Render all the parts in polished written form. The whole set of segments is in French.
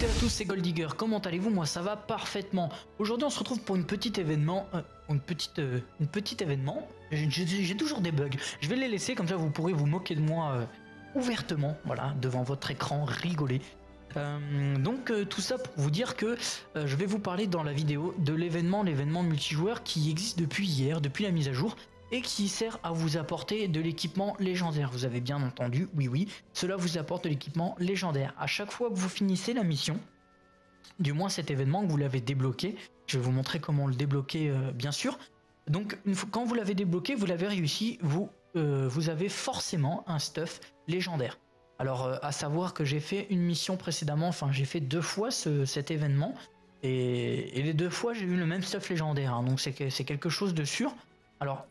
toutes et à tous, c'est Goldigger. Comment allez-vous? Moi ça va parfaitement. Aujourd'hui on se retrouve pour une petite événement. J'ai toujours des bugs. Je vais les laisser comme ça vous pourrez vous moquer de moi ouvertement, voilà, devant votre écran, rigoler. Tout ça pour vous dire que je vais vous parler dans la vidéo de l'événement multijoueur qui existe depuis hier, depuis la mise à jour, et qui sert à vous apporter de l'équipement légendaire. Vous avez bien entendu, oui, cela vous apporte de l'équipement légendaire. À chaque fois que vous finissez la mission, du moins cet événement que vous l'avez débloqué, je vais vous montrer comment le débloquer bien sûr. Donc quand vous l'avez débloqué, vous l'avez réussi, vous avez forcément un stuff légendaire. Alors à savoir que j'ai fait une mission précédemment, enfin j'ai fait 2 fois cet événement, et les 2 fois j'ai eu le même stuff légendaire, hein, donc c'est quelque chose de sûr. Alors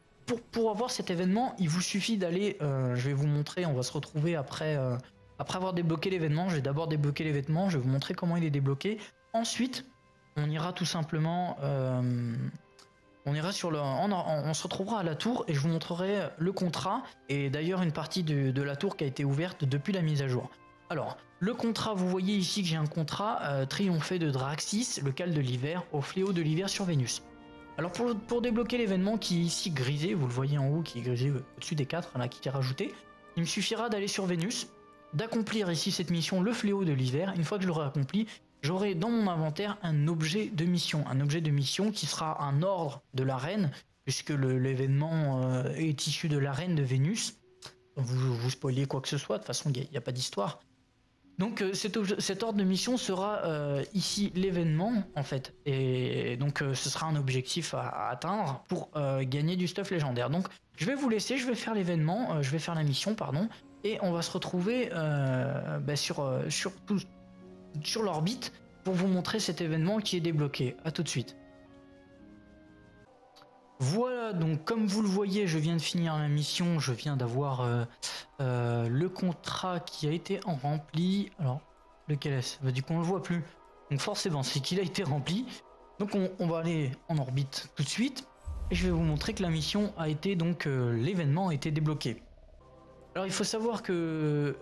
pour avoir cet événement, il vous suffit d'aller, je vais vous montrer, on va se retrouver après avoir débloqué l'événement. Je vais d'abord débloquer l'événement, je vais vous montrer comment il est débloqué. Ensuite, on ira tout simplement, on ira sur on se retrouvera à la tour et je vous montrerai le contrat et d'ailleurs une partie de la tour qui a été ouverte depuis la mise à jour. Alors, le contrat, vous voyez ici que j'ai un contrat triompher de Draxis, le cal de l'hiver, au fléau de l'hiver sur Vénus. Alors pour débloquer l'événement qui est ici grisé, vous le voyez en haut qui est grisé au-dessus des 4 là qui est rajouté, il me suffira d'aller sur Vénus, d'accomplir ici cette mission le fléau de l'hiver. Une fois que je l'aurai accompli, j'aurai dans mon inventaire un objet de mission, qui sera un ordre de l'arène, puisque l'événement est issu de l'arène de Vénus. Vous spoilez quoi que ce soit, de toute façon il n'y a pas d'histoire. Donc cet ordre de mission sera ici l'événement en fait, et donc ce sera un objectif à atteindre pour gagner du stuff légendaire. Donc je vais vous laisser, je vais faire l'événement, je vais faire la mission pardon, et on va se retrouver sur l'orbite pour vous montrer cet événement qui est débloqué. À tout de suite. Voilà, donc comme vous le voyez, je viens de finir la mission, je viens d'avoir le contrat qui a été rempli. Alors, lequel est-ce? Bah, du coup, on le voit plus. Donc forcément, c'est qu'il a été rempli. Donc on va aller en orbite tout de suite. Et je vais vous montrer que la mission a été, donc l'événement a été débloqué. Alors il faut savoir que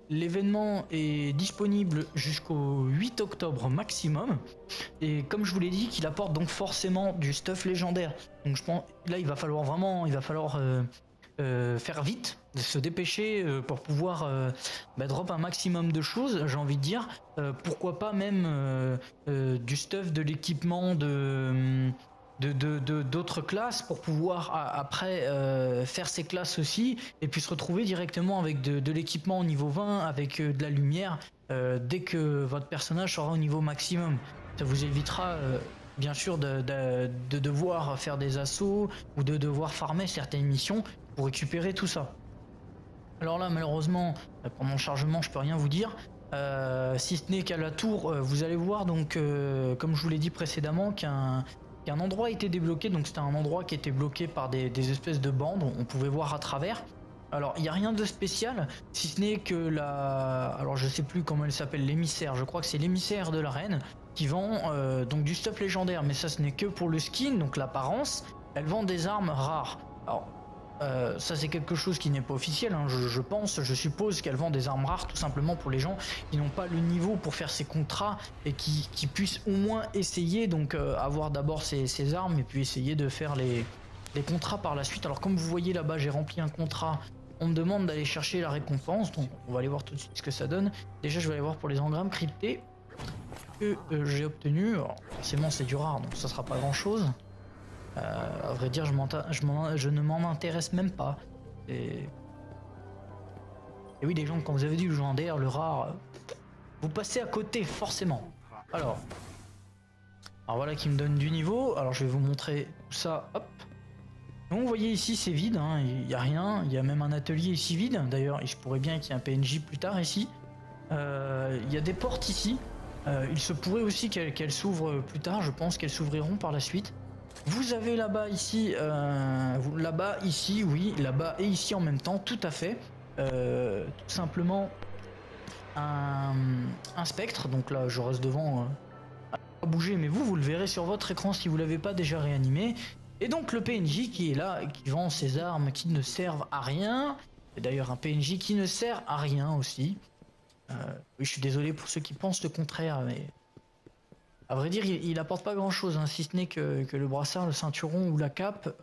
l'événement est disponible jusqu'au 8 octobre maximum, et comme je vous l'ai dit qu'il apporte donc forcément du stuff légendaire, donc je pense là il va falloir faire vite, se dépêcher pour pouvoir drop un maximum de choses, j'ai envie de dire, pourquoi pas même du stuff, de l'équipement d'autres classes pour pouvoir après faire ces classes aussi et puis se retrouver directement avec de l'équipement au niveau 20 avec de la lumière dès que votre personnage sera au niveau maximum. Ça vous évitera bien sûr de devoir faire des assauts ou de devoir farmer certaines missions pour récupérer tout ça. Alors là malheureusement pour mon chargement je peux rien vous dire, si ce n'est qu'à la tour vous allez voir donc comme je vous l'ai dit précédemment qu'un endroit a été débloqué, donc c'était un endroit qui était bloqué par des espèces de bandes, on pouvait voir à travers. Alors il n'y a rien de spécial, si ce n'est que alors je sais plus comment elle s'appelle, l'émissaire, je crois que c'est l'émissaire de l'arène, qui vend donc du stuff légendaire, mais ça ce n'est que pour le skin, donc l'apparence, elle vend des armes rares. Alors ça c'est quelque chose qui n'est pas officiel, hein. Je suppose qu'elle vend des armes rares tout simplement pour les gens qui n'ont pas le niveau pour faire ces contrats et qui puissent au moins essayer, donc avoir d'abord ces armes et puis essayer de faire les contrats par la suite. Alors comme vous voyez là-bas j'ai rempli un contrat, on me demande d'aller chercher la récompense, donc on va aller voir tout de suite ce que ça donne. Déjà je vais aller voir pour les engrammes cryptés que j'ai obtenu. Alors, forcément c'est du rare donc ça sera pas grand chose. À vrai dire, je ne m'en intéresse même pas. Et oui, les gens, quand vous avez dit le légendaire, le rare, vous passez à côté, forcément. Alors voilà qui me donne du niveau. Alors je vais vous montrer tout ça. Hop. Donc vous voyez ici, c'est vide, hein, il n'y a rien. Il y a même un atelier ici vide. D'ailleurs, il se pourrait bien qu'il y ait un PNJ plus tard ici. Il y a des portes ici. Il se pourrait aussi qu'elles s'ouvrent plus tard. Je pense qu'elles s'ouvriront par la suite. Vous avez là-bas, ici, là-bas, ici, oui, là-bas et ici en même temps, tout à fait. Tout simplement un spectre, donc là je reste devant, à bouger, mais vous le verrez sur votre écran si vous l'avez pas déjà réanimé. Et donc le PNJ qui est là, et qui vend ses armes qui ne servent à rien, et d'ailleurs un PNJ qui ne sert à rien aussi. Oui, je suis désolé pour ceux qui pensent le contraire, mais à vrai dire, il apporte pas grand-chose, hein, si ce n'est que le brassard, le ceinturon ou la cape.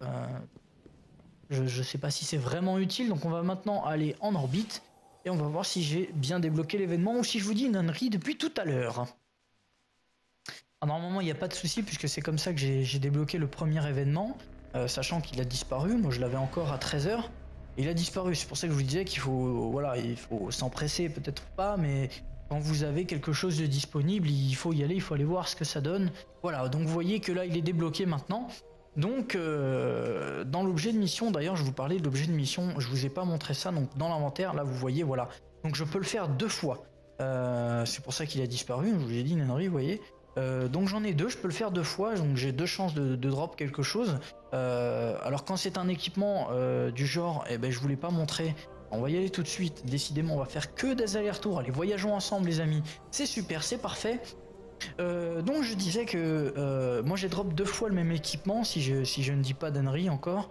Je sais pas si c'est vraiment utile, donc on va maintenant aller en orbite et on va voir si j'ai bien débloqué l'événement ou si je vous dis une ânerie depuis tout à l'heure. Normalement, il n'y a pas de souci puisque c'est comme ça que j'ai débloqué le premier événement, sachant qu'il a disparu. Moi, je l'avais encore à 13 h. Il a disparu. C'est pour ça que je vous disais qu'il faut, voilà, il faut s'empresser, peut-être pas, mais quand vous avez quelque chose de disponible, il faut y aller, il faut aller voir ce que ça donne. Voilà, donc vous voyez que là, il est débloqué maintenant. Donc, dans l'objet de mission, d'ailleurs, je vous parlais de l'objet de mission, je vous ai pas montré ça, donc dans l'inventaire, là, vous voyez, voilà. Donc, je peux le faire 2 fois. C'est pour ça qu'il a disparu, je vous ai dit une ânerie, vous voyez. Donc j'en ai 2, je peux le faire 2 fois, donc j'ai 2 chances de drop quelque chose. Alors quand c'est un équipement du genre, eh ben, je vous l'ai pas montré, on va y aller tout de suite, décidément on va faire que des allers-retours, allez voyageons ensemble les amis, c'est super, c'est parfait. Donc je disais que moi j'ai drop 2 fois le même équipement, si je ne dis pas d'ânerie encore.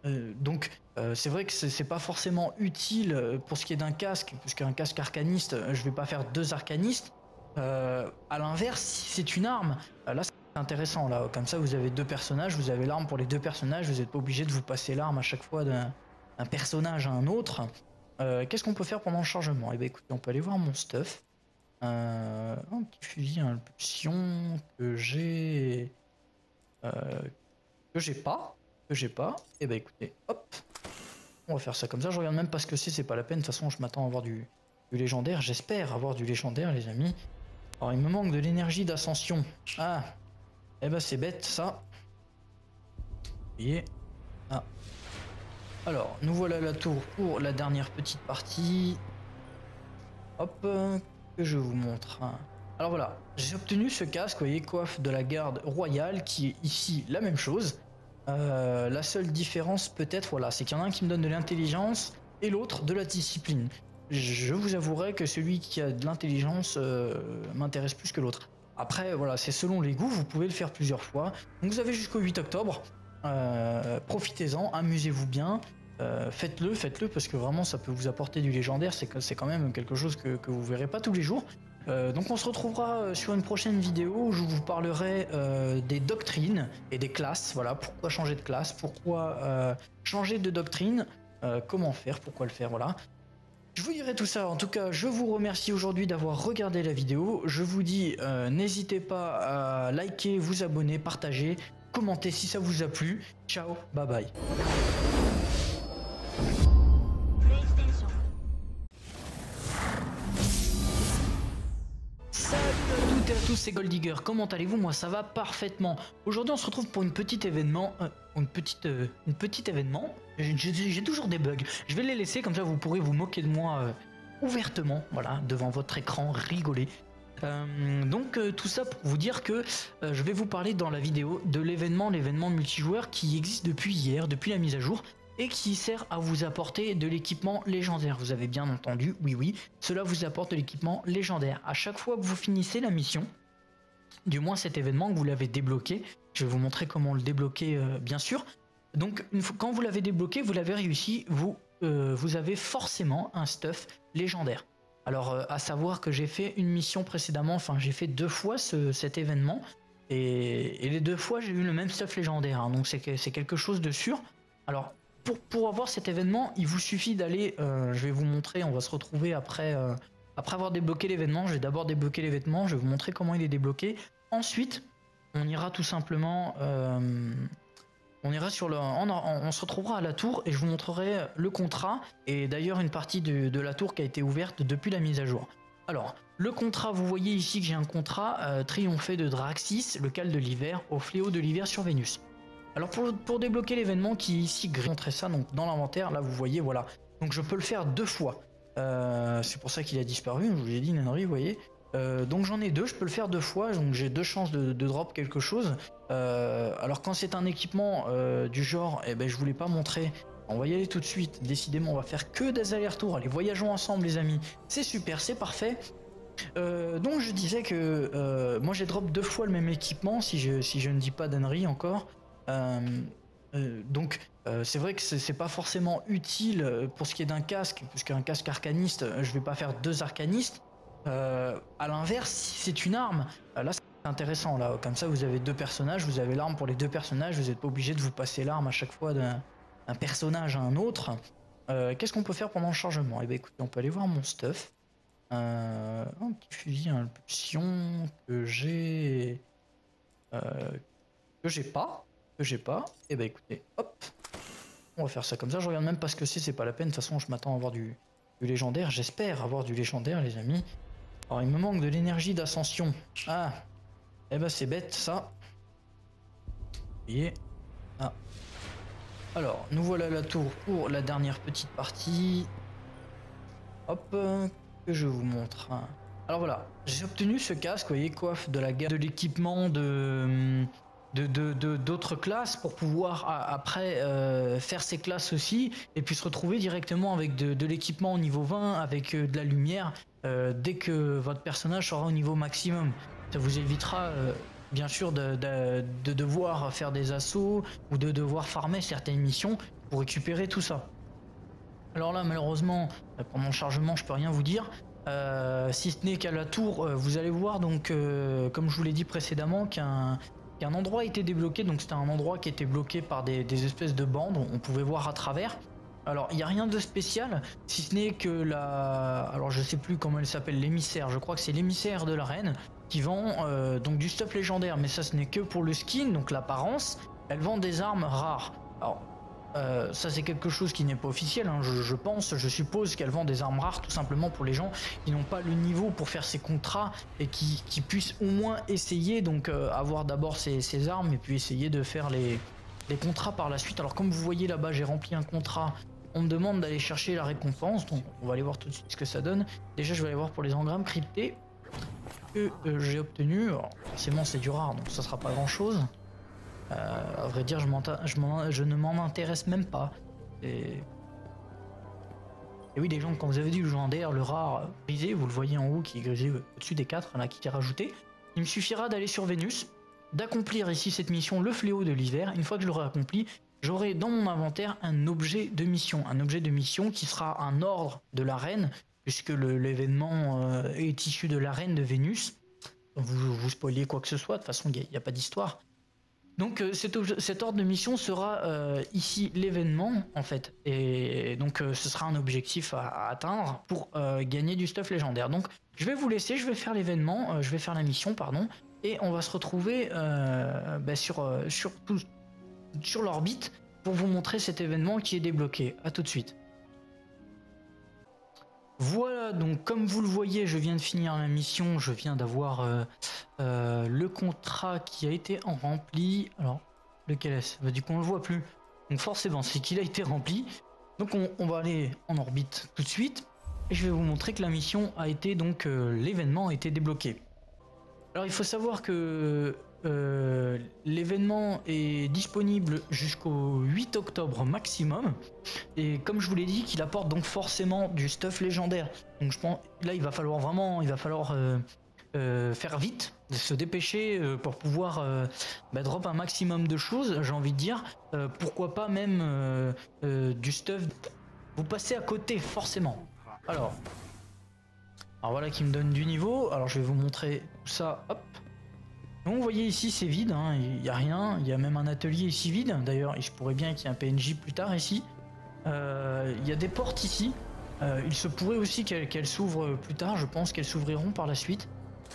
Donc c'est vrai que c'est pas forcément utile pour ce qui est d'un casque, puisqu'un casque arcaniste, je vais pas faire 2 arcanistes. À l'inverse, si c'est une arme, là c'est intéressant. Là, comme ça, vous avez 2 personnages, vous avez l'arme pour les 2 personnages, vous n'êtes pas obligé de vous passer l'arme à chaque fois d'un personnage à un autre. Qu'est-ce qu'on peut faire pendant le chargement? Eh bien, écoutez, on peut aller voir mon stuff. Un petit fusil à impulsion que j'ai pas. Et bah écoutez, hop, on va faire ça comme ça. Je regarde même pas ce que c'est pas la peine. De toute façon, je m'attends à avoir du légendaire. J'espère avoir du légendaire, les amis. Alors, il me manque de l'énergie d'ascension. Ah, eh ben c'est bête ça. Vous voyez. Ah. Alors, nous voilà à la tour pour la dernière petite partie. Hop, que je vous montre. Alors voilà, j'ai obtenu ce casque, vous voyez, coiffe de la garde royale, qui est ici la même chose. La seule différence peut-être, voilà, c'est qu'il y en a un qui me donne de l'intelligence et l'autre de la discipline. Je vous avouerai que celui qui a de l'intelligence m'intéresse plus que l'autre. Après, voilà, c'est selon les goûts, vous pouvez le faire plusieurs fois. Donc vous avez jusqu'au 8 octobre, profitez-en, amusez-vous bien. Faites-le parce que vraiment ça peut vous apporter du légendaire, c'est quand même quelque chose que vous verrez pas tous les jours. Donc on se retrouvera sur une prochaine vidéo où je vous parlerai des doctrines et des classes. Voilà, pourquoi changer de classe, pourquoi changer de doctrine, comment faire, pourquoi le faire, voilà. Je vous dirai tout ça. En tout cas, je vous remercie aujourd'hui d'avoir regardé la vidéo. Je vous dis, n'hésitez pas à liker, vous abonner, partager, commenter si ça vous a plu. Ciao, bye bye. Salut à toutes et à tous, c'est Goldigger. Comment allez-vous? Moi ça va parfaitement. Aujourd'hui on se retrouve pour une petite événement. Une petite événement. J'ai toujours des bugs. Je vais les laisser comme ça vous pourrez vous moquer de moi ouvertement. Voilà, devant votre écran, rigoler. Donc tout ça pour vous dire que je vais vous parler dans la vidéo de l'événement multijoueur qui existe depuis hier, depuis la mise à jour, et qui sert à vous apporter de l'équipement légendaire. Vous avez bien entendu, oui, cela vous apporte de l'équipement légendaire. À chaque fois que vous finissez la mission, du moins cet événement, que vous l'avez débloqué, je vais vous montrer comment le débloquer bien sûr. Donc quand vous l'avez débloqué, vous l'avez réussi, vous avez forcément un stuff légendaire. Alors à savoir que j'ai fait une mission précédemment, enfin j'ai fait 2 fois cet événement, et les 2 fois j'ai eu le même stuff légendaire, hein, donc c'est quelque chose de sûr. Alors pour avoir cet événement, il vous suffit d'aller, je vais vous montrer, on va se retrouver après avoir débloqué l'événement. Je vais d'abord débloquer l'événement, je vais vous montrer comment il est débloqué. Ensuite, on ira tout simplement, on ira sur on se retrouvera à la tour et je vous montrerai le contrat et d'ailleurs une partie de la tour qui a été ouverte depuis la mise à jour. Alors, le contrat, vous voyez ici que j'ai un contrat triompher de Draxis, le cal de l'hiver, au fléau de l'hiver sur Vénus. Alors pour débloquer l'événement qui est ici, montrer ça donc dans l'inventaire, là vous voyez, voilà. Donc je peux le faire 2 fois. C'est pour ça qu'il a disparu, je vous ai dit une ânerie, vous voyez. Donc j'en ai 2, je peux le faire 2 fois, donc j'ai 2 chances de drop quelque chose. Alors quand c'est un équipement du genre, eh ben je vous l'ai pas montré. On va y aller tout de suite, décidément on va faire que des allers-retours, allez voyageons ensemble les amis, c'est super, c'est parfait. Donc je disais que moi j'ai drop 2 fois le même équipement, si je ne dis pas d'ânerie encore. C'est vrai que c'est pas forcément utile pour ce qui est d'un casque, puisqu'un casque arcaniste, je vais pas faire 2 arcanistes. À l'inverse, si c'est une arme, là c'est intéressant. Là, comme ça, vous avez 2 personnages, vous avez l'arme pour les 2 personnages, vous n'êtes pas obligé de vous passer l'arme à chaque fois d'un personnage à un autre. Qu'est-ce qu'on peut faire pendant le chargement? Eh ben écoutez, on peut aller voir mon stuff. Un petit fusil à impulsion que j'ai euh, que j'ai pas. Et bah écoutez, hop, on va faire ça comme ça. Je regarde même pas ce que c'est pas la peine. De toute façon, je m'attends à avoir du légendaire. J'espère avoir du légendaire, les amis. Alors, il me manque de l'énergie d'ascension. Ah, eh bah c'est bête ça. Vous voyez. Ah. Alors, nous voilà à la tour pour la dernière petite partie. Hop, que je vous montre. Alors voilà, j'ai obtenu ce casque, vous voyez, coiffe de la gamme de l'équipement d'autres classes pour pouvoir après faire ces classes aussi et puis se retrouver directement avec de l'équipement au niveau 20 avec de la lumière dès que votre personnage sera au niveau maximum. Ça vous évitera bien sûr de devoir faire des assauts ou de devoir farmer certaines missions pour récupérer tout ça. Alors là malheureusement pour mon chargement je peux rien vous dire. Si ce n'est qu'à la tour, vous allez voir donc comme je vous l'ai dit précédemment qu'un endroit a été débloqué, donc c'était un endroit qui était bloqué par des espèces de bandes, on pouvait voir à travers. Alors il n'y a rien de spécial, si ce n'est que alors je sais plus comment elle s'appelle, l'émissaire, je crois que c'est l'émissaire de la reine qui vend donc du stuff légendaire, mais ça ce n'est que pour le skin, donc l'apparence, elle vend des armes rares. Alors ça c'est quelque chose qui n'est pas officiel, hein. Je suppose qu'elle vend des armes rares tout simplement pour les gens qui n'ont pas le niveau pour faire ces contrats et qui puissent au moins essayer, donc avoir d'abord ces armes et puis essayer de faire les contrats par la suite. Alors comme vous voyez là-bas, j'ai rempli un contrat, on me demande d'aller chercher la récompense, donc on va aller voir tout de suite ce que ça donne. Déjà je vais aller voir pour les engrammes cryptés que j'ai obtenus. Alors, forcément c'est du rare, donc ça sera pas grand chose. À vrai dire, je ne m'en intéresse même pas. Et oui, les gens, quand vous avez du légendaire, le rare brisé, vous le voyez en haut qui est grisé au-dessus des 4, là qui est rajouté. Il me suffira d'aller sur Vénus, d'accomplir ici cette mission, le fléau de l'hiver. Une fois que je l'aurai accompli, j'aurai dans mon inventaire un objet de mission. Un objet de mission qui sera un ordre de la reine, puisque l'événement est issu de la reine de Vénus. Vous spoiliez quoi que ce soit, de toute façon, il n'y a pas d'histoire. Donc cet ordre de mission sera ici l'événement en fait, et donc ce sera un objectif à atteindre pour gagner du stuff légendaire. Donc je vais vous laisser, je vais faire l'événement, je vais faire la mission pardon, et on va se retrouver sur l'orbite pour vous montrer cet événement qui est débloqué. À tout de suite. Voilà, donc comme vous le voyez, je viens de finir la mission, je viens d'avoir le contrat qui a été rempli. Alors, lequel est-ce? Bah, du coup, on le voit plus. Donc forcément, c'est qu'il a été rempli. Donc on va aller en orbite tout de suite. Et je vais vous montrer que la mission a été, donc l'événement a été débloqué. Alors il faut savoir que l'événement est disponible jusqu'au 8 octobre maximum, et comme je vous l'ai dit qu'il apporte donc forcément du stuff légendaire, donc je pense là il va falloir faire vite, se dépêcher pour pouvoir drop un maximum de choses, j'ai envie de dire, pourquoi pas même du stuff, vous passez à côté forcément. Alors voilà qui me donne du niveau. Alors je vais vous montrer tout ça, hop. Donc vous voyez ici c'est vide, hein, il n'y a rien, il y a même un atelier ici vide, d'ailleurs il se pourrait bien qu'il y ait un PNJ plus tard ici. Il y a des portes ici, il se pourrait aussi qu'elles s'ouvrent plus tard, je pense qu'elles s'ouvriront par la suite.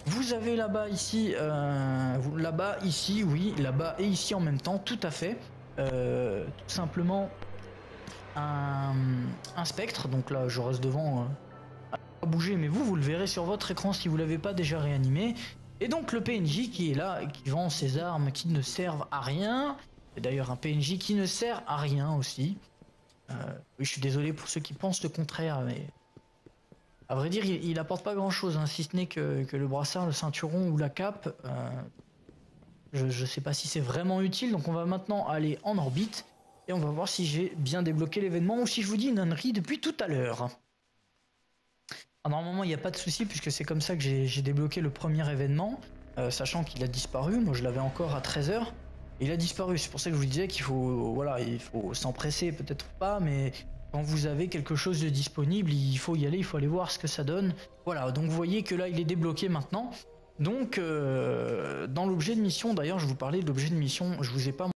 Vous avez là-bas ici, là-bas, ici, oui, là-bas et ici en même temps, tout à fait. Tout simplement un spectre, donc là je reste devant, à bouger, mais vous le verrez sur votre écran si vous l'avez pas déjà réanimé. Et donc le PNJ qui est là et qui vend ses armes qui ne servent à rien. Et d'ailleurs un PNJ qui ne sert à rien aussi. Oui, je suis désolé pour ceux qui pensent le contraire, mais à vrai dire il apporte pas grand chose, hein, si ce n'est que le brassard, le ceinturon ou la cape. Je sais pas si c'est vraiment utile, donc on va maintenant aller en orbite et on va voir si j'ai bien débloqué l'événement ou si je vous dis une ânerie depuis tout à l'heure. Normalement il n'y a pas de souci puisque c'est comme ça que j'ai débloqué le premier événement, sachant qu'il a disparu. Moi je l'avais encore à 13 h. Et il a disparu. C'est pour ça que je vous disais qu'il faut, voilà, il faut s'empresser, peut-être pas, mais quand vous avez quelque chose de disponible, il faut y aller, il faut aller voir ce que ça donne. Voilà, donc vous voyez que là, il est débloqué maintenant. Donc, dans l'objet de mission, d'ailleurs, je vous parlais de l'objet de mission, je vous ai pas